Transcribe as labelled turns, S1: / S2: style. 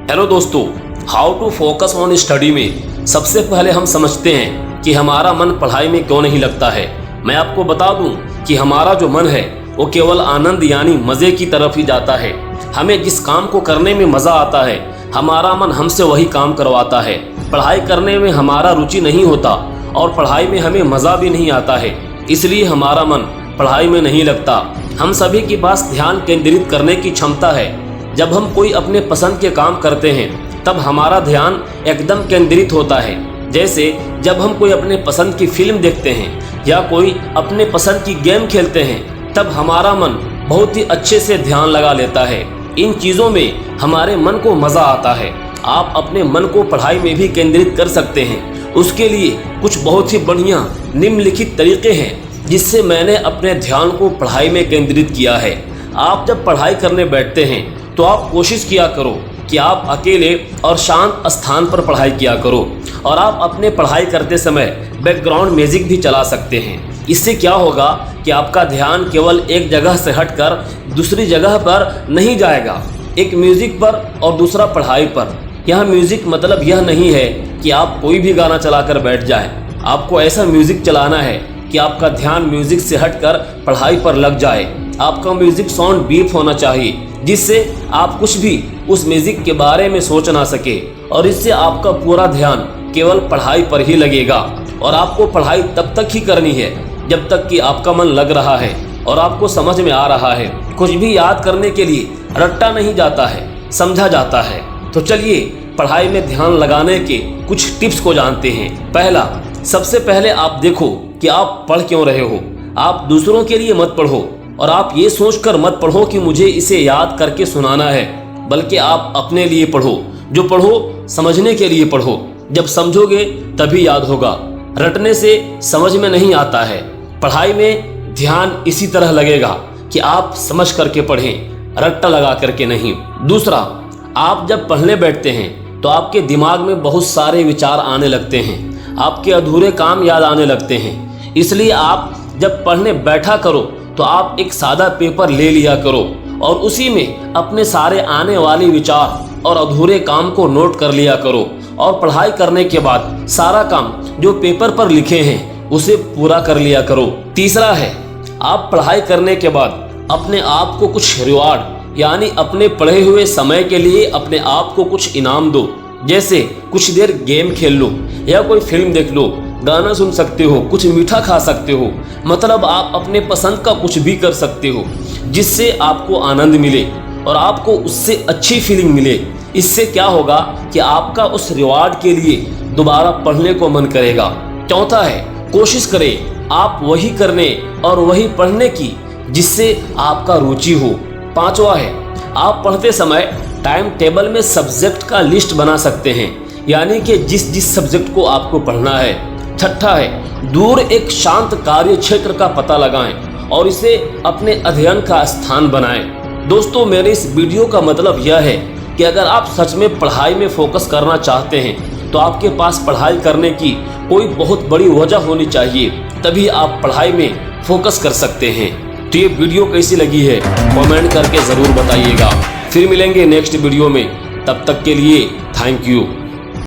S1: Hello दोस्तों, how to focus on study में सबसे पहले हम समझते हैं कि हमारा मन पढ़ाई में क्यों नहीं लगता है। मैं आपको बता दूं कि हमारा जो मन है वो केवल आनंद यानी मज़े की तरफ ही जाता है। हमें जिस काम को करने में मज़ा आता है हमारा मन हमसे वही काम करवाता है। पढ़ाई करने में हमारा रुचि नहीं होता और पढ़ाई में हमें मज़ा भी नहीं आता है, इसलिए हमारा मन पढ़ाई में नहीं लगता। हम सभी के पास ध्यान केंद्रित करने की क्षमता है। जब हम कोई अपने पसंद के काम करते हैं तब हमारा ध्यान एकदम केंद्रित होता है। जैसे जब हम कोई अपने पसंद की फिल्म देखते हैं या कोई अपने पसंद की गेम खेलते हैं तब हमारा मन बहुत ही अच्छे से ध्यान लगा लेता है। इन चीज़ों में हमारे मन को मज़ा आता है। आप अपने मन को पढ़ाई में भी केंद्रित कर सकते हैं। उसके लिए कुछ बहुत ही बढ़िया निम्नलिखित तरीके हैं जिससे मैंने अपने ध्यान को पढ़ाई में केंद्रित किया है। आप जब पढ़ाई करने बैठते हैं तो आप कोशिश किया करो कि आप अकेले और शांत स्थान पर पढ़ाई किया करो और आप अपने पढ़ाई करते समय बैकग्राउंड म्यूजिक भी चला सकते हैं। इससे क्या होगा कि आपका ध्यान केवल एक जगह से हटकर दूसरी जगह पर नहीं जाएगा, एक म्यूजिक पर और दूसरा पढ़ाई पर। यह म्यूजिक मतलब यह नहीं है कि आप कोई भी गाना चलाकर बैठ जाएं। आपको ऐसा म्यूजिक चलाना है कि आपका ध्यान म्यूजिक से हटकर पढ़ाई पर लग जाए। आपका म्यूजिक साउंड बीप होना चाहिए जिससे आप कुछ भी उस म्यूजिक के बारे में सोच ना सके और इससे आपका पूरा ध्यान केवल पढ़ाई पर ही लगेगा। और आपको पढ़ाई तब तक ही करनी है जब तक कि आपका मन लग रहा है और आपको समझ में आ रहा है। कुछ भी याद करने के लिए रट्टा नहीं जाता है, समझा जाता है। तो चलिए पढ़ाई में ध्यान लगाने के कुछ टिप्स को जानते हैं। पहला, सबसे पहले आप देखो कि आप पढ़ क्यों रहे हो। आप दूसरों के लिए मत पढ़ो और आप ये सोचकर मत पढ़ो कि मुझे इसे याद करके सुनाना है, बल्कि आप अपने लिए पढ़ो। जो पढ़ो समझने के लिए पढ़ो। जब समझोगे तभी याद होगा, रटने से समझ में नहीं आता है। पढ़ाई में ध्यान इसी तरह लगेगा कि आप समझ करके पढ़ें, रट्टा लगा करके नहीं। दूसरा, आप जब पढ़ने बैठते हैं तो आपके दिमाग में बहुत सारे विचार आने लगते हैं, आपके अधूरे काम याद आने लगते हैं। इसलिए आप जब पढ़ने बैठा करो तो आप एक सादा पेपर ले लिया करो और उसी में अपने सारे आने वाले विचार और अधूरे काम को नोट कर लिया करो और पढ़ाई करने के बाद सारा काम जो पेपर पर लिखे हैं उसे पूरा कर लिया करो। तीसरा है, आप पढ़ाई करने के बाद अपने आप को कुछ रिवार्ड यानी अपने पढ़े हुए समय के लिए अपने आप को कुछ इनाम दो। जैसे कुछ देर गेम खेल लो या कोई फिल्म देख लो, गाना सुन सकते हो, कुछ मीठा खा सकते हो। मतलब आप अपने पसंद का कुछ भी कर सकते हो जिससे आपको आनंद मिले और आपको उससे अच्छी फीलिंग मिले। इससे क्या होगा कि आपका उस रिवार्ड के लिए दोबारा पढ़ने को मन करेगा। चौथा है, कोशिश करें आप वही करने और वही पढ़ने की जिससे आपका रुचि हो। पांचवा है, आप पढ़ते समय टाइम टेबल में सब्जेक्ट का लिस्ट बना सकते हैं, यानी कि जिस जिस सब्जेक्ट को आपको पढ़ना है। छठा है, दूर एक शांत कार्य क्षेत्र का पता लगाएं और इसे अपने अध्ययन का स्थान बनाएं। दोस्तों, मेरे इस वीडियो का मतलब यह है कि अगर आप सच में पढ़ाई में फोकस करना चाहते हैं तो आपके पास पढ़ाई करने की कोई बहुत बड़ी वजह होनी चाहिए, तभी आप पढ़ाई में फोकस कर सकते हैं। तो ये वीडियो कैसी लगी है कमेंट करके ज़रूर बताइएगा। फिर मिलेंगे नेक्स्ट वीडियो में, तब तक के लिए थैंक यू।